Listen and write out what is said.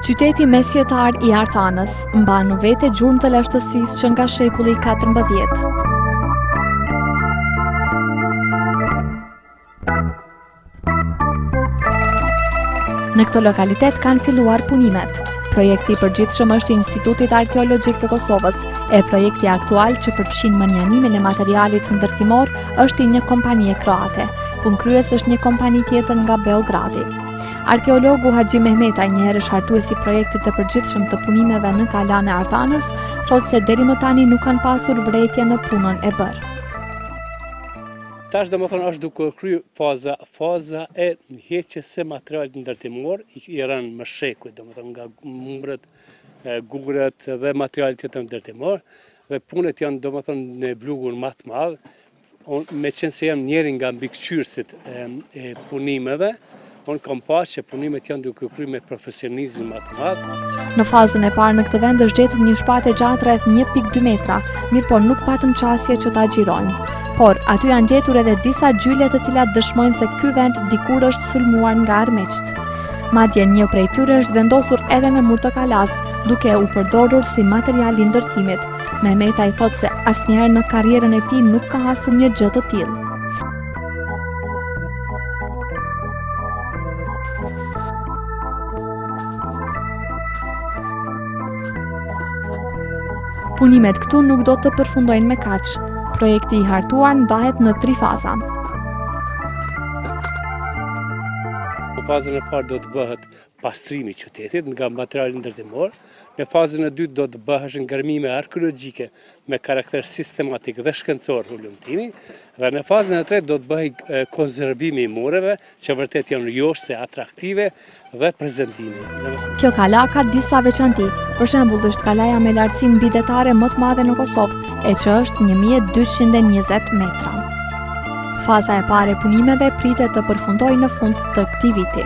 Qyteti mesjetar I Artanës mban në vete gjurmë të lashtësisë që nga shekulli 14. Në këtë lokalitet kanë filluar punimet. Projekti I përgjithshëm është I Institutit Arkeologjik të Kosovës, e projekti aktual që përfshin menjanimin e materialit ndërtimor është I një kompanie kroate. Punëkryes është një kompani tjetër nga Beogradi. Arkeologu Haxhi Mehmeta, njëherë hartuesi I projektit të përgjithshëm të punimeve në Kalan e Artanës, thotë se deri më tani nuk kanë pasur vërejtje në punën e bërë. Tash domethënë është duke kryer faza e heqjes së materialit ndërtimor I rënë më shekuj, domethënë nga mumbrët, gugrat dhe materialit tjetër ndërtimor, dhe punët janë domethënë në vlugur më të madh. Me qenë se jam njëri nga mbikëqyrësit e punimeve, unë kam pasur që punimet janë duke kryer me profesionizëm më të madh. Në fazën e parë në këtë vend është gjetur një shpatë gjatë rreth 1.2 metra, mirëpo nuk patëm qasje që ta xhirojnë. Por aty janë gjetur edhe disa gjyle të cilat dëshmojnë se ky vend dikur është sulmuar nga armiqt. Madje një prej tyre është vendosur edhe në mur të kalas, duke u përdorur si material I ndërtimit. Mehmeta I thotë se asnjëherë në karrierën e tij nuk ka hasur një gjë të tillë. Punimet këtu nuk do të përfundojnë me kaq. Projekti I hartuar ndahet në 3 faza. Në fazën e parë do të bëhet pastrimi I qytetit nga materiali ndërtimor. Në fazën e dytë do të bëhesh ngërmime arkeologjike me karakter sistematik dhe shkencor ulëmtimi, dhe në fazën e tretë do të bëhej konservimi I mureve, që vërtet janë joshse atraktive dhe prezantimi. Kjo kala ka disa veçanti. Për shembull, është kalaja me lartësinë mbidetare më të madhe në Kosovë, e që është 1220 metra. Faza e parë e punimeve pritet të përfundojë në fund të këtij viti.